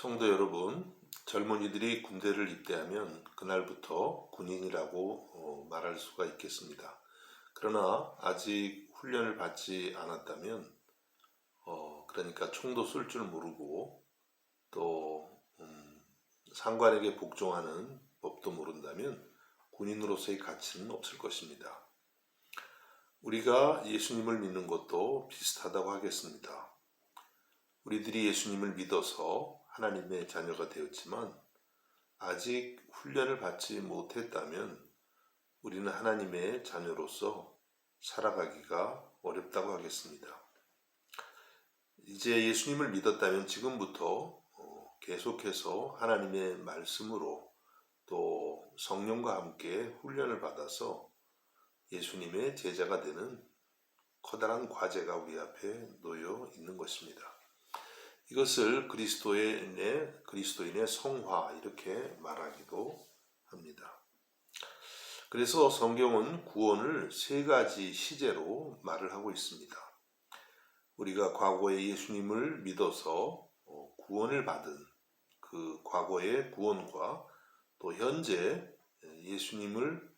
성도 여러분, 젊은이들이 군대를 입대하면 그날부터 군인이라고 말할 수가 있겠습니다. 그러나 아직 훈련을 받지 않았다면, 그러니까 총도 쏠 줄 모르고 또 상관에게 복종하는 법도 모른다면 군인으로서의 가치는 없을 것입니다. 우리가 예수님을 믿는 것도 비슷하다고 하겠습니다. 우리들이 예수님을 믿어서 하나님의 자녀가 되었지만 아직 훈련을 받지 못했다면 우리는 하나님의 자녀로서 살아가기가 어렵다고 하겠습니다. 이제 예수님을 믿었다면 지금부터 계속해서 하나님의 말씀으로 또 성령과 함께 훈련을 받아서 예수님의 제자가 되는 커다란 과제가 우리 앞에 놓여 있는 것입니다. 이것을 그리스도인의 성화 이렇게 말하기도 합니다. 그래서 성경은 구원을 세 가지 시제로 말을 하고 있습니다. 우리가 과거에 예수님을 믿어서 구원을 받은 그 과거의 구원과 또 현재 예수님을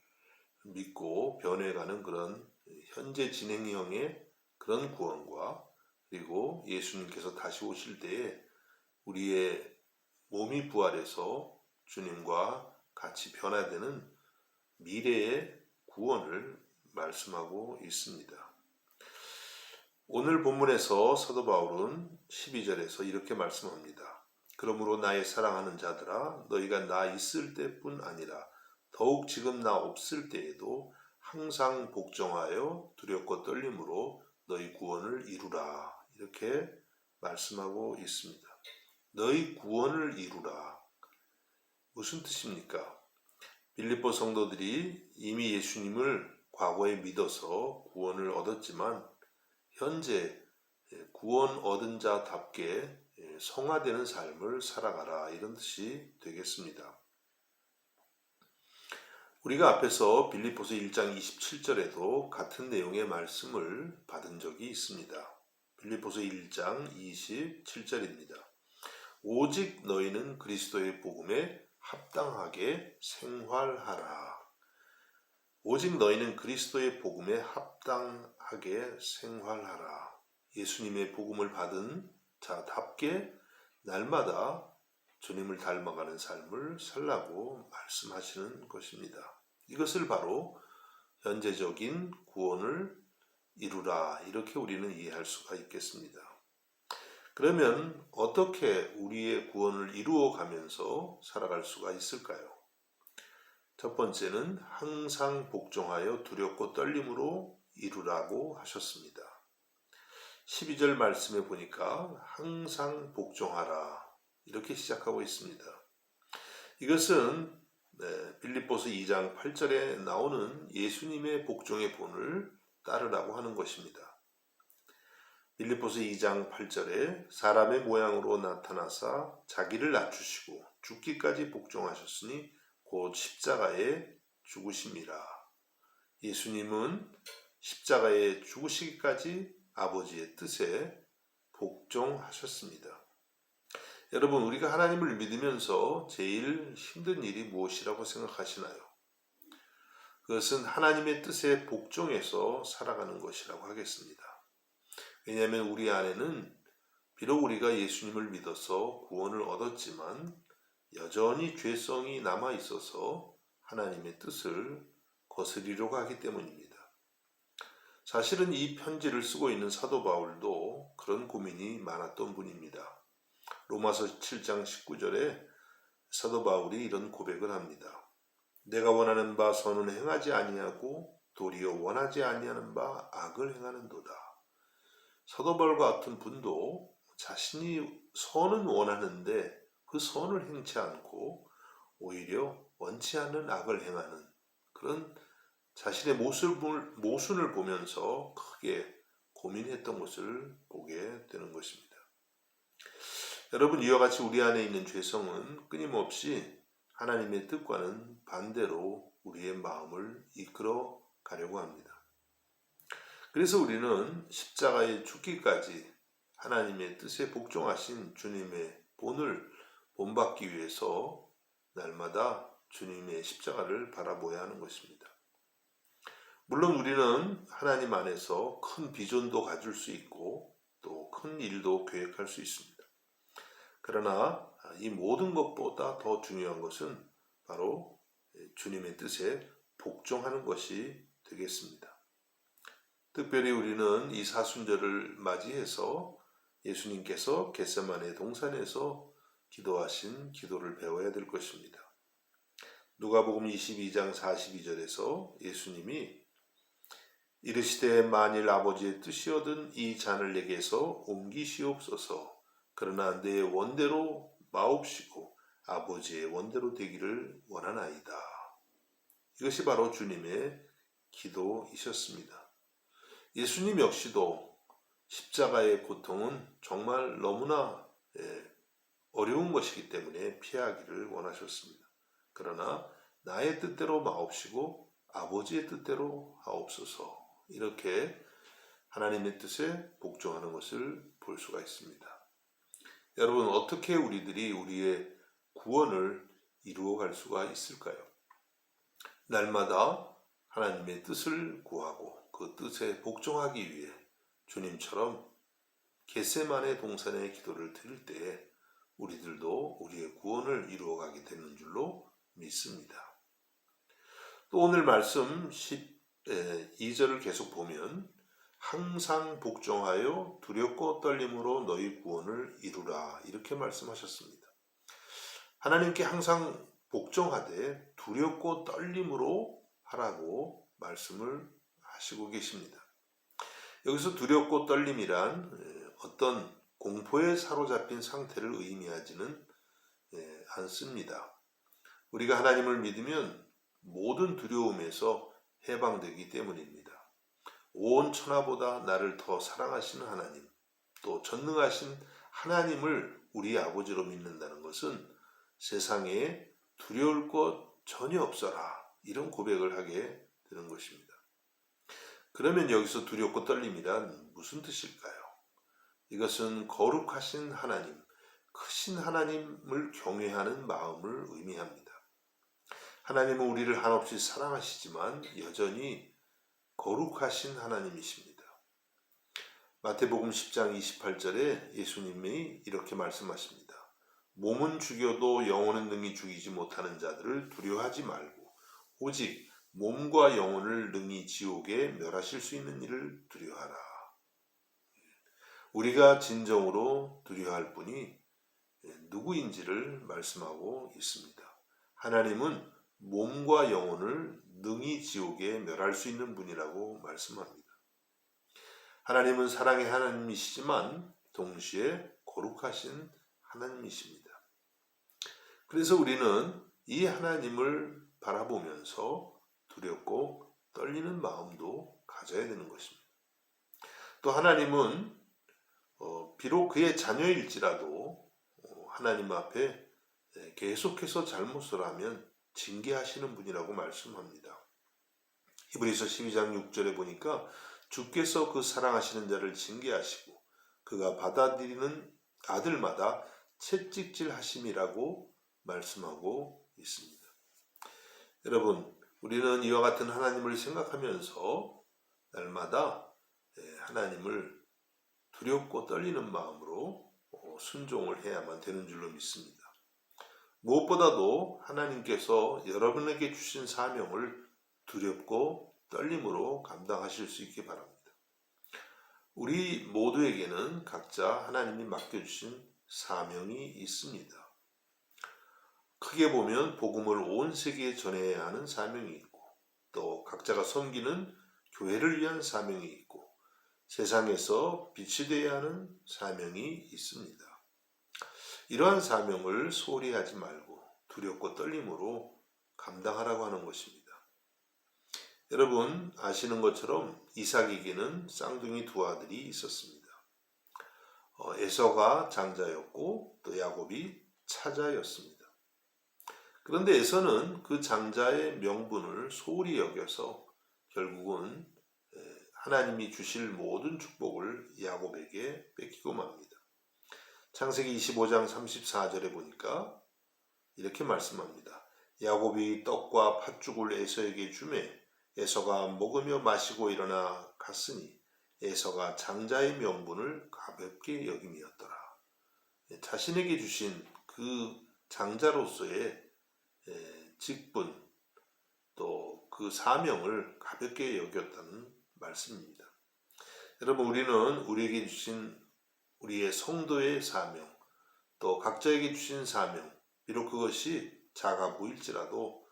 믿고 변해가는 그런 현재 진행형의 그런 구원과 그리고 예수님께서 다시 오실 때에 우리의 몸이 부활해서 주님과 같이 변화되는 미래의 구원을 말씀하고 있습니다. 오늘 본문에서 사도 바울은 12절에서 이렇게 말씀합니다. 그러므로 나의 사랑하는 자들아 너희가 나 있을 때뿐 아니라 더욱 지금 나 없을 때에도 항상 복종하여 두렵고 떨림으로 너희 구원을 이루라. 이렇게 말씀하고 있습니다. 너희 구원을 이루라. 무슨 뜻입니까? 빌립보 성도들이 이미 예수님을 과거에 믿어서 구원을 얻었지만 현재 구원 얻은 자답게 성화되는 삶을 살아가라 이런 뜻이 되겠습니다. 우리가 앞에서 빌립보서 1장 27절에도 같은 내용의 말씀을 받은 적이 있습니다. 빌립보서 1장 27절입니다. 오직 너희는 그리스도의 복음에 합당하게 생활하라. 오직 너희는 그리스도의 복음에 합당하게 생활하라. 예수님의 복음을 받은 자답게 날마다 주님을 닮아가는 삶을 살라고 말씀하시는 것입니다. 이것을 바로 현재적인 구원을 이루라 이렇게 우리는 이해할 수가 있겠습니다. 그러면 어떻게 우리의 구원을 이루어 가면서 살아갈 수가 있을까요? 첫 번째는 항상 복종하여 두렵고 떨림으로 이루라고 하셨습니다. 12절 말씀에 보니까 항상 복종하라 이렇게 시작하고 있습니다. 이것은 빌립보서 2장 8절에 나오는 예수님의 복종의 본을 따르라고 하는 것입니다. 빌립보서 2장 8절에 사람의 모양으로 나타나사 자기를 낮추시고 죽기까지 복종하셨으니 곧 십자가에 죽으심이라. 예수님은 십자가에 죽으시기까지 아버지의 뜻에 복종하셨습니다. 여러분, 우리가 하나님을 믿으면서 제일 힘든 일이 무엇이라고 생각하시나요? 그것은 하나님의 뜻에 복종해서 살아가는 것이라고 하겠습니다. 왜냐하면 우리 안에는 비록 우리가 예수님을 믿어서 구원을 얻었지만 여전히 죄성이 남아 있어서 하나님의 뜻을 거스리려고 하기 때문입니다. 사실은 이 편지를 쓰고 있는 사도 바울도 그런 고민이 많았던 분입니다. 로마서 7장 19절에 사도 바울이 이런 고백을 합니다. 내가 원하는 바 선은 행하지 아니하고 도리어 원하지 아니하는 바 악을 행하는도다. 사도 바울과 같은 분도 자신이 선은 원하는데 그 선을 행치 않고 오히려 원치 않는 악을 행하는 그런 자신의 모순을 보면서 크게 고민했던 것을 보게 되는 것입니다. 여러분, 이와 같이 우리 안에 있는 죄성은 끊임없이 하나님의 뜻과는 반대로 우리의 마음을 이끌어 가려고 합니다. 그래서 우리는 십자가에 죽기까지 하나님의 뜻에 복종하신 주님의 본을 본받기 위해서 날마다 주님의 십자가를 바라보아야 하는 것입니다. 물론 우리는 하나님 안에서 큰 비전도 가질 수 있고 또 큰 일도 계획할 수 있습니다. 그러나 이 모든 것보다 더 중요한 것은 바로 주님의 뜻에 복종하는 것이 되겠습니다. 특별히 우리는 이 사순절을 맞이해서 예수님께서 겟세마네 동산에서 기도하신 기도를 배워야 될 것입니다. 누가복음 22장 42절에서 예수님이 이르시되 만일 아버지의 뜻이거든 이 잔을 내게서 옮기시옵소서. 그러나 내 원대로 마옵시고 아버지의 원대로 되기를 원하나이다. 이것이 바로 주님의 기도이셨습니다. 예수님 역시도 십자가의 고통은 정말 너무나 어려운 것이기 때문에 피하기를 원하셨습니다. 그러나 나의 뜻대로 마옵시고 아버지의 뜻대로 하옵소서. 이렇게 하나님의 뜻에 복종하는 것을 볼 수가 있습니다. 여러분, 어떻게 우리들이 우리의 구원을 이루어갈 수가 있을까요? 날마다 하나님의 뜻을 구하고 그 뜻에 복종하기 위해 주님처럼 겟세마네 동산의 기도를 드릴 때에 우리들도 우리의 구원을 이루어가게 되는 줄로 믿습니다. 또 오늘 말씀 12절을 계속 보면 항상 복종하여 두렵고 떨림으로 너희 구원을 이루라 이렇게 말씀하셨습니다. 하나님께 항상 복종하되 두렵고 떨림으로 하라고 말씀을 하시고 계십니다. 여기서 두렵고 떨림이란 어떤 공포에 사로잡힌 상태를 의미하지는 않습니다. 우리가 하나님을 믿으면 모든 두려움에서 해방되기 때문입니다. 온 천하보다 나를 더 사랑하시는 하나님, 또 전능하신 하나님을 우리 아버지로 믿는다는 것은 세상에 두려울 것 전혀 없어라 이런 고백을 하게 되는 것입니다. 그러면 여기서 두렵고 떨림이란 무슨 뜻일까요? 이것은 거룩하신 하나님, 크신 하나님을 경외하는 마음을 의미합니다. 하나님은 우리를 한없이 사랑하시지만 여전히 거룩하신 하나님이십니다. 마태복음 10장 28절에 예수님이 이렇게 말씀하십니다. 몸은 죽여도 영혼은 능히 죽이지 못하는 자들을 두려워하지 말고 오직 몸과 영혼을 능히 지옥에 멸하실 수 있는 이를 두려워하라. 우리가 진정으로 두려워할 분이 누구인지를 말씀하고 있습니다. 하나님은 몸과 영혼을 능히 지옥에 멸할 수 있는 분이라고 말씀합니다. 하나님은 사랑의 하나님이시지만 동시에 거룩하신 하나님이십니다. 그래서 우리는 이 하나님을 바라보면서 두렵고 떨리는 마음도 가져야 되는 것입니다. 또 하나님은 비록 그의 자녀일지라도 하나님 앞에 계속해서 잘못을 하면 징계하시는 분이라고 말씀합니다. 히브리서 12장 6절에 보니까 주께서 그 사랑하시는 자를 징계하시고 그가 받아들이는 아들마다 채찍질 하심이라고 말씀하고 있습니다. 여러분, 우리는 이와 같은 하나님을 생각하면서 날마다 하나님을 두렵고 떨리는 마음으로 순종을 해야만 되는 줄로 믿습니다. 무엇보다도 하나님께서 여러분에게 주신 사명을 두렵고 떨림으로 감당하실 수 있기 바랍니다. 우리 모두에게는 각자 하나님이 맡겨주신 사명이 있습니다. 크게 보면 복음을 온 세계에 전해야 하는 사명이 있고 또 각자가 섬기는 교회를 위한 사명이 있고 세상에서 빛이 되어야 하는 사명이 있습니다. 이러한 사명을 소홀히 하지 말고 두렵고 떨림으로 감당하라고 하는 것입니다. 여러분 아시는 것처럼 이삭에게는 쌍둥이 두 아들이 있었습니다. 에서가 장자였고 또 야곱이 차자였습니다. 그런데 에서는 그 장자의 명분을 소홀히 여겨서 결국은 하나님이 주실 모든 축복을 야곱에게 뺏기고 맙니다. 창세기 25장 34절에 보니까 이렇게 말씀합니다. 야곱이 떡과 팥죽을 에서에게 주매 에서가 먹으며 마시고 일어나 갔으니 에서가 장자의 명분을 가볍게 여김이었더라. 자신에게 주신 그 장자로서의 직분 또 그 사명을 가볍게 여겼다는 말씀입니다. 여러분, 우리는 우리에게 주신 우리의 성도의 사명, 또 각자에게 주신 사명, 비록 그것이 작아 보일지라도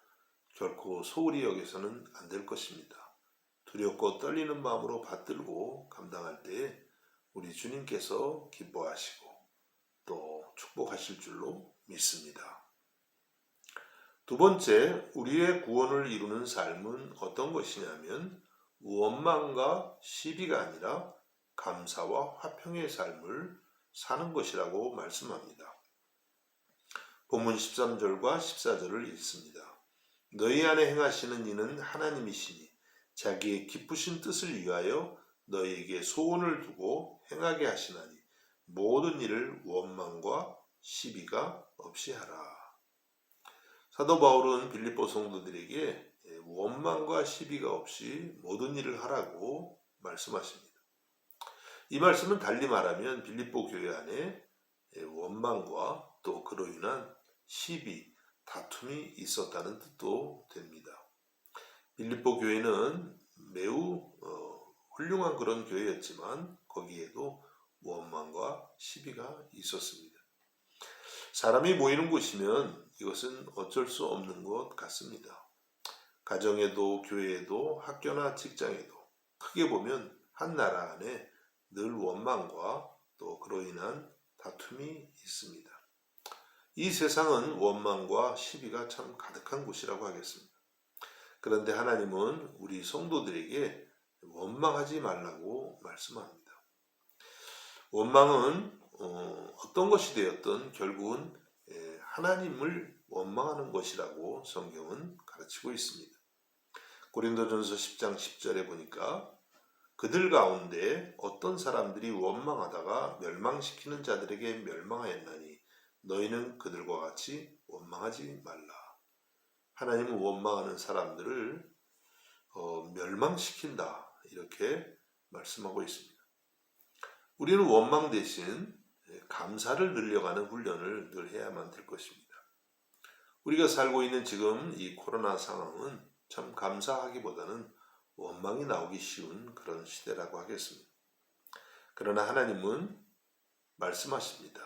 결코 소홀히 여겨서는 안 될 것입니다. 두렵고 떨리는 마음으로 받들고 감당할 때에 우리 주님께서 기뻐하시고 또 축복하실 줄로 믿습니다. 두 번째, 우리의 구원을 이루는 삶은 어떤 것이냐면 원망과 시비가 아니라 감사와 화평의 삶을 사는 것이라고 말씀합니다. 본문 13절과 14절을 읽습니다. 너희 안에 행하시는 이는 하나님이시니 자기의 기쁘신 뜻을 위하여 너희에게 소원을 두고 행하게 하시나니 모든 일을 원망과 시비가 없이 하라. 사도 바울은 빌립보 성도들에게 원망과 시비가 없이 모든 일을 하라고 말씀하십니다. 이 말씀은 달리 말하면 빌립보 교회 안에 원망과 또 그로 인한 시비, 다툼이 있었다는 뜻도 됩니다. 빌립보 교회는 매우 훌륭한 그런 교회였지만 거기에도 원망과 시비가 있었습니다. 사람이 모이는 곳이면 이것은 어쩔 수 없는 것 같습니다. 가정에도 교회에도 학교나 직장에도 크게 보면 한 나라 안에 늘 원망과 또 그로 인한 다툼이 있습니다. 이 세상은 원망과 시비가 참 가득한 곳이라고 하겠습니다. 그런데 하나님은 우리 성도들에게 원망하지 말라고 말씀합니다. 원망은 어떤 것이 되었든 결국은 하나님을 원망하는 것이라고 성경은 가르치고 있습니다. 고린도전서 10장 10절에 보니까 그들 가운데 어떤 사람들이 원망하다가 멸망시키는 자들에게 멸망하였나니 너희는 그들과 같이 원망하지 말라. 하나님은 원망하는 사람들을 멸망시킨다 이렇게 말씀하고 있습니다. 우리는 원망 대신 감사를 늘려가는 훈련을 늘 해야만 될 것입니다. 우리가 살고 있는 지금 이 코로나 상황은 참 감사하기보다는 원망이 나오기 쉬운 그런 시대라고 하겠습니다. 그러나 하나님은 말씀하십니다.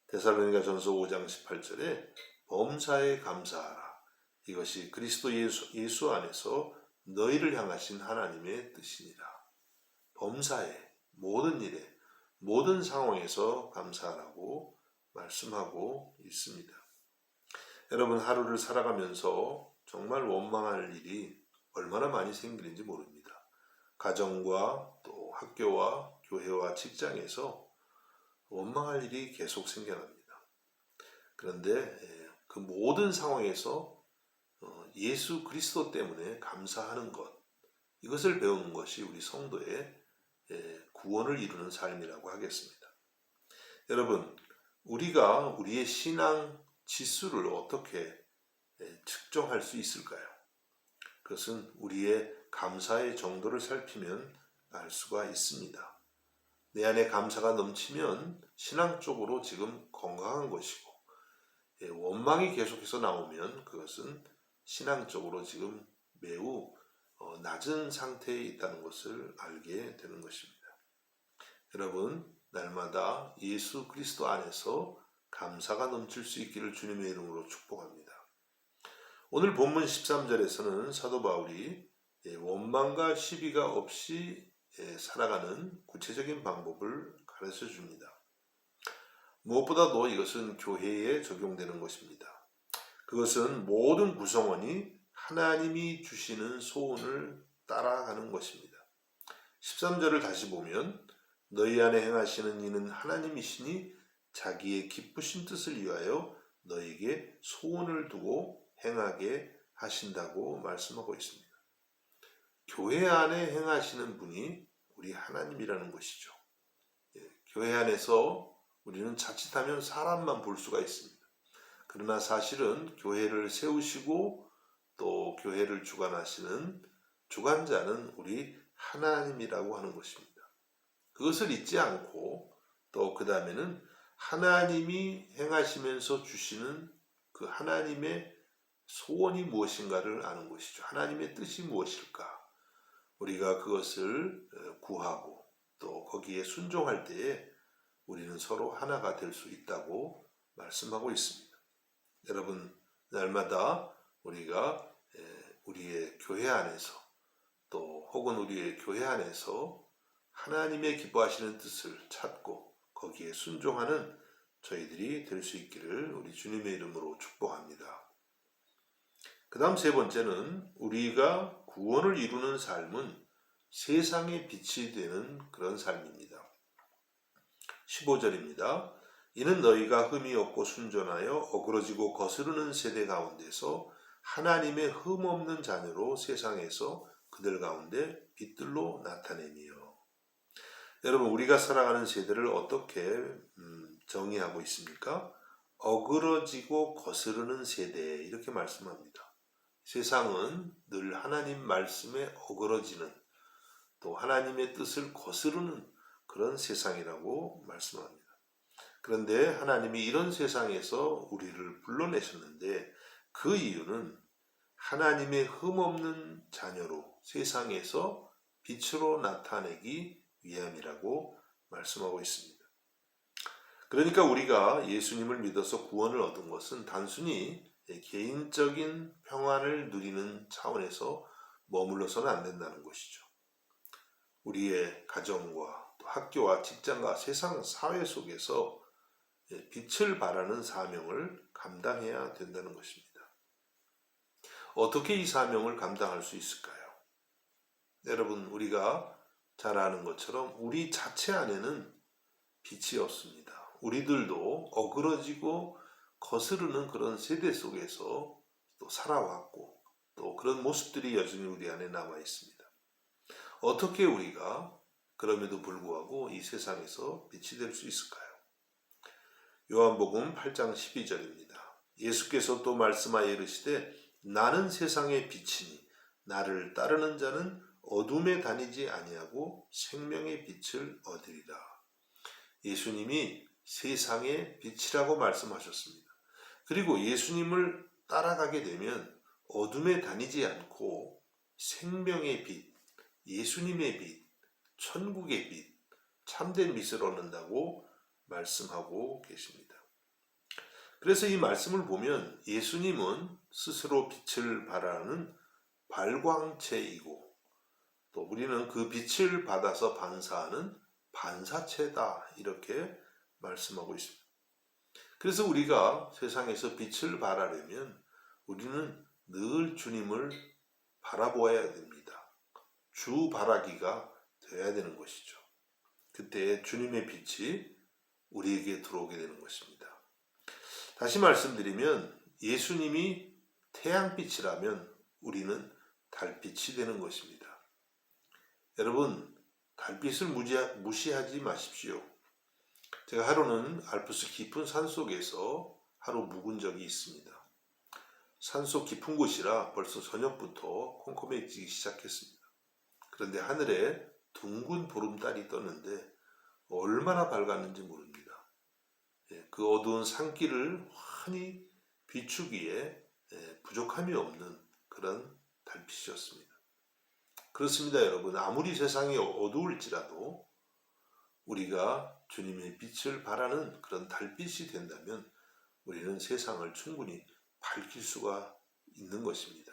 데살로니가전서 5장 18절에 범사에 감사하라. 이것이 그리스도 예수 안에서 너희를 향하신 하나님의 뜻이니라. 범사에, 모든 일에, 모든 상황에서 감사하라고 말씀하고 있습니다. 여러분, 하루를 살아가면서 정말 원망할 일이 얼마나 많이 생기는지 모릅니다. 가정과 또 학교와 교회와 직장에서 원망할 일이 계속 생겨납니다. 그런데 그 모든 상황에서 예수 그리스도 때문에 감사하는 것, 이것을 배우는 것이 우리 성도의 구원을 이루는 삶이라고 하겠습니다. 여러분, 우리가 우리의 신앙 지수를 어떻게 측정할 수 있을까요? 그것은 우리의 감사의 정도를 살피면 알 수가 있습니다. 내 안에 감사가 넘치면 신앙적으로 지금 건강한 것이고, 원망이 계속해서 나오면 그것은 신앙적으로 지금 매우 낮은 상태에 있다는 것을 알게 되는 것입니다. 여러분, 날마다 예수 그리스도 안에서 감사가 넘칠 수 있기를 주님의 이름으로 축복합니다. 오늘 본문 13절에서는 사도 바울이 원망과 시비가 없이 살아가는 구체적인 방법을 가르쳐 줍니다. 무엇보다도 이것은 교회에 적용되는 것입니다. 그것은 모든 구성원이 하나님이 주시는 소원을 따라가는 것입니다. 13절을 다시 보면 너희 안에 행하시는 이는 하나님이시니 자기의 기쁘신 뜻을 위하여 너희에게 소원을 두고 행하게 하신다고 말씀하고 있습니다. 교회 안에 행하시는 분이 우리 하나님이라는 것이죠. 교회 안에서 우리는 자칫하면 사람만 볼 수가 있습니다. 그러나 사실은 교회를 세우시고 또 교회를 주관하시는 주관자는 우리 하나님이라고 하는 것입니다. 그것을 잊지 않고 또 그 다음에는 하나님이 행하시면서 주시는 그 하나님의 소원이 무엇인가를 아는 것이죠. 하나님의 뜻이 무엇일까? 우리가 그것을 구하고 또 거기에 순종할 때에 우리는 서로 하나가 될 수 있다고 말씀하고 있습니다. 여러분, 날마다 우리가 우리의 교회 안에서 또 혹은 우리의 교회 안에서 하나님의 기뻐하시는 뜻을 찾고 거기에 순종하는 저희들이 될 수 있기를 우리 주님의 이름으로 축복합니다. 그 다음 세 번째는 우리가 구원을 이루는 삶은 세상의 빛이 되는 그런 삶입니다. 15절입니다. 이는 너희가 흠이 없고 순전하여 어그러지고 거스르는 세대 가운데서 하나님의 흠 없는 자녀로 세상에서 그들 가운데 빛들로 나타내며. 여러분, 우리가 살아가는 세대를 어떻게 정의하고 있습니까? 어그러지고 거스르는 세대, 이렇게 말씀합니다. 세상은 늘 하나님 말씀에 어그러지는 또 하나님의 뜻을 거스르는 그런 세상이라고 말씀합니다. 그런데 하나님이 이런 세상에서 우리를 불러내셨는데 그 이유는 하나님의 흠없는 자녀로 세상에서 빛으로 나타내기 위함이라고 말씀하고 있습니다. 그러니까 우리가 예수님을 믿어서 구원을 얻은 것은 단순히 개인적인 평안을 누리는 차원에서 머물러서는 안 된다는 것이죠. 우리의 가정과 또 학교와 직장과 세상 사회 속에서 빛을 발하는 사명을 감당해야 된다는 것입니다. 어떻게 이 사명을 감당할 수 있을까요? 여러분, 우리가 잘 아는 것처럼 우리 자체 안에는 빛이 없습니다. 우리들도 어그러지고 거스르는 그런 세대 속에서 또 살아왔고 또 그런 모습들이 여전히 우리 안에 남아 있습니다. 어떻게 우리가 그럼에도 불구하고 이 세상에서 빛이 될 수 있을까요? 요한복음 8장 12절입니다. 예수께서 또 말씀하여 이르시되 나는 세상의 빛이니 나를 따르는 자는 어둠에 다니지 아니하고 생명의 빛을 얻으리라. 예수님이 세상의 빛이라고 말씀하셨습니다. 그리고 예수님을 따라가게 되면 어둠에 다니지 않고 생명의 빛, 예수님의 빛, 천국의 빛, 참된 빛을 얻는다고 말씀하고 계십니다. 그래서 이 말씀을 보면 예수님은 스스로 빛을 발하는 발광체이고 또 우리는 그 빛을 받아서 반사하는 반사체다, 이렇게 말씀하고 있습니다. 그래서 우리가 세상에서 빛을 발하려면 우리는 늘 주님을 바라보아야 됩니다. 주 바라기가 되어야 되는 것이죠. 그때 주님의 빛이 우리에게 들어오게 되는 것입니다. 다시 말씀드리면 예수님이 태양빛이라면 우리는 달빛이 되는 것입니다. 여러분, 달빛을 무시하지 마십시오. 제가 하루는 알프스 깊은 산속에서 하루 묵은 적이 있습니다. 산속 깊은 곳이라 벌써 저녁부터 컴컴해지기 시작했습니다. 그런데 하늘에 둥근 보름달이 떴는데 얼마나 밝았는지 모릅니다. 그 어두운 산길을 환히 비추기에 부족함이 없는 그런 달빛이었습니다. 그렇습니다, 여러분. 아무리 세상이 어두울지라도 우리가 주님의 빛을 발하는 그런 달빛이 된다면 우리는 세상을 충분히 밝힐 수가 있는 것입니다.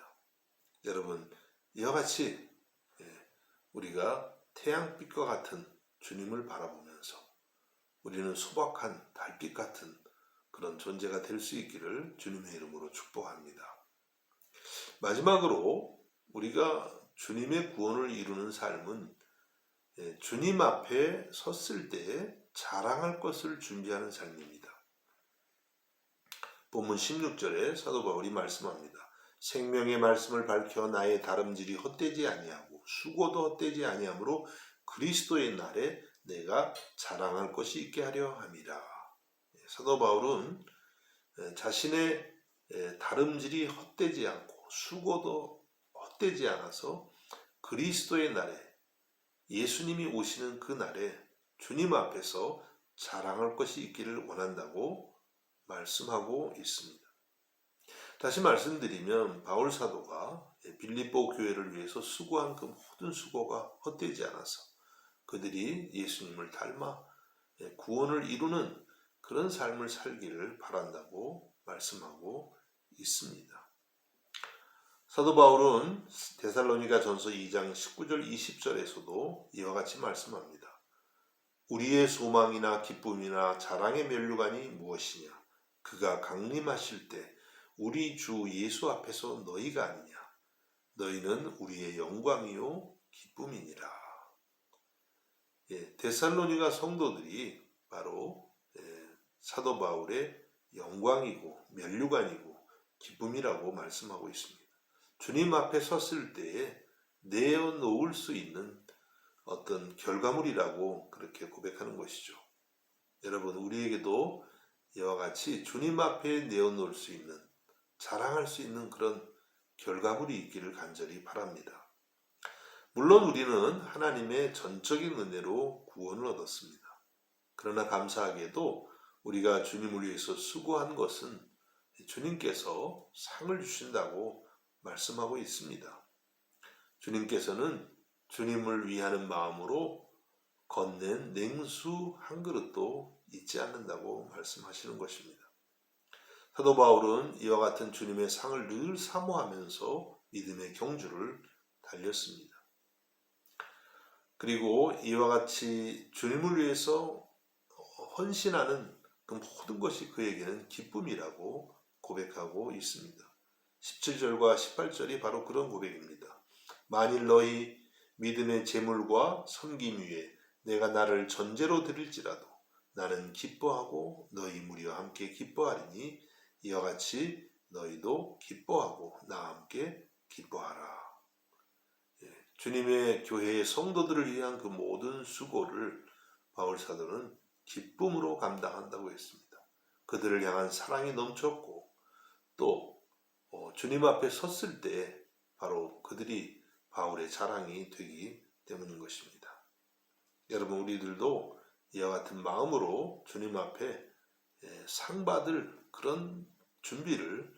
여러분, 이와 같이 우리가 태양빛과 같은 주님을 바라보면서 우리는 소박한 달빛 같은 그런 존재가 될 수 있기를 주님의 이름으로 축복합니다. 마지막으로 우리가 주님의 구원을 이루는 삶은 주님 앞에 섰을 때 자랑할 것을 준비하는 삶입니다. 본문 16절에 사도 바울이 말씀합니다. 생명의 말씀을 밝혀 나의 다름질이 헛되지 아니하고 수고도 헛되지 아니하므로 그리스도의 날에 내가 자랑할 것이 있게 하려 함이라. 사도 바울은 자신의 다름질이 헛되지 않고 수고도 헛되지 않아서 그리스도의 날에, 예수님이 오시는 그 날에 주님 앞에서 자랑할 것이 있기를 원한다고 말씀하고 있습니다. 다시 말씀드리면 바울 사도가 빌립보 교회를 위해서 수고한 그 모든 수고가 헛되지 않아서 그들이 예수님을 닮아 구원을 이루는 그런 삶을 살기를 바란다고 말씀하고 있습니다. 사도 바울은 데살로니가 전서 2장 19절 20절에서도 이와 같이 말씀합니다. 우리의 소망이나 기쁨이나 자랑의 면류관이 무엇이냐? 그가 강림하실 때 우리 주 예수 앞에서 너희가 아니냐? 너희는 우리의 영광이요 기쁨이니라. 데살로니가 성도들이 바로 사도 바울의 영광이고 면류관이고 기쁨이라고 말씀하고 있습니다. 주님 앞에 섰을 때에 내어놓을 수 있는 어떤 결과물이라고 그렇게 고백하는 것이죠. 여러분, 우리에게도 이와 같이 주님 앞에 내어놓을 수 있는, 자랑할 수 있는 그런 결과물이 있기를 간절히 바랍니다. 물론 우리는 하나님의 전적인 은혜로 구원을 얻었습니다. 그러나 감사하게도 우리가 주님을 위해서 수고한 것은 주님께서 상을 주신다고 말씀하고 있습니다. 주님께서는 주님을 위하는 마음으로 건넨 냉수 한 그릇도 잊지 않는다고 말씀하시는 것입니다. 사도 바울은 이와 같은 주님의 상을 늘 사모하면서 믿음의 경주를 달렸습니다. 그리고 이와 같이 주님을 위해서 헌신하는 그 모든 것이 그에게는 기쁨이라고 고백하고 있습니다. 17절과 18절이 바로 그런 고백입니다. 만일 너희 믿음의 제물과 섬김 위에 내가 나를 전제로 드릴지라도 나는 기뻐하고 너희 무리와 함께 기뻐하리니 이와 같이 너희도 기뻐하고 나와 함께 기뻐하라. 주님의 교회의 성도들을 위한 그 모든 수고를 바울 사도는 기쁨으로 감당한다고 했습니다. 그들을 향한 사랑이 넘쳤고 또 주님 앞에 섰을 때 바로 그들이 바울의 자랑이 되기 때문인 것입니다. 여러분, 우리들도 이와 같은 마음으로 주님 앞에 상 받을 그런 준비를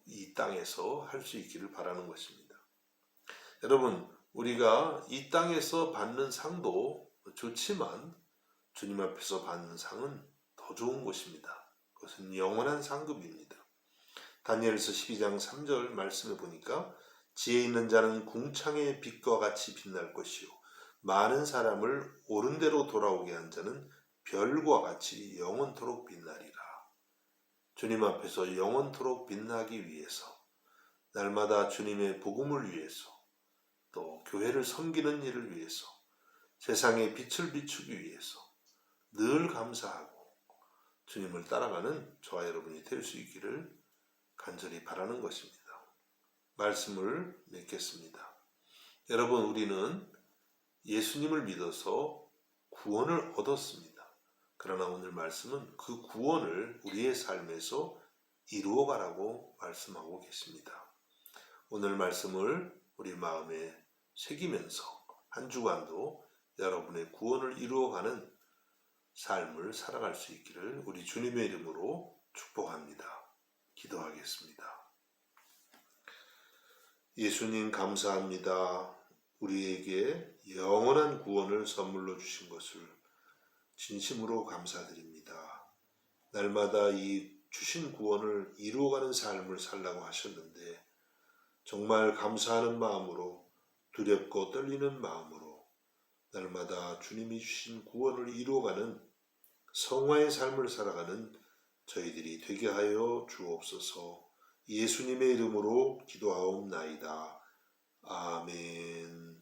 이 땅에서 할 수 있기를 바라는 것입니다. 여러분, 우리가 이 땅에서 받는 상도 좋지만 주님 앞에서 받는 상은 더 좋은 것입니다. 그것은 영원한 상급입니다. 다니엘서 12장 3절 말씀에 보니까 지혜 있는 자는 궁창의 빛과 같이 빛날 것이요 많은 사람을 옳은 대로 돌아오게 한 자는 별과 같이 영원토록 빛나리라. 주님 앞에서 영원토록 빛나기 위해서 날마다 주님의 복음을 위해서 또 교회를 섬기는 일을 위해서 세상에 빛을 비추기 위해서 늘 감사하고 주님을 따라가는 저와 여러분이 될 수 있기를 간절히 바라는 것입니다. 말씀을 맺겠습니다. 여러분, 우리는 예수님을 믿어서 구원을 얻었습니다. 그러나 오늘 말씀은 그 구원을 우리의 삶에서 이루어가라고 말씀하고 계십니다. 오늘 말씀을 우리 마음에 새기면서 한 주간도 여러분의 구원을 이루어가는 삶을 살아갈 수 있기를 우리 주님의 이름으로 축복합니다. 기도하겠습니다. 예수님 감사합니다. 우리에게 영원한 구원을 선물로 주신 것을 진심으로 감사드립니다. 날마다 이 주신 구원을 이루어가는 삶을 살라고 하셨는데 정말 감사하는 마음으로 두렵고 떨리는 마음으로 날마다 주님이 주신 구원을 이루어가는 성화의 삶을 살아가는 저희들이 되게 하여 주옵소서. 예수님의 이름으로 기도하옵나이다. 아멘.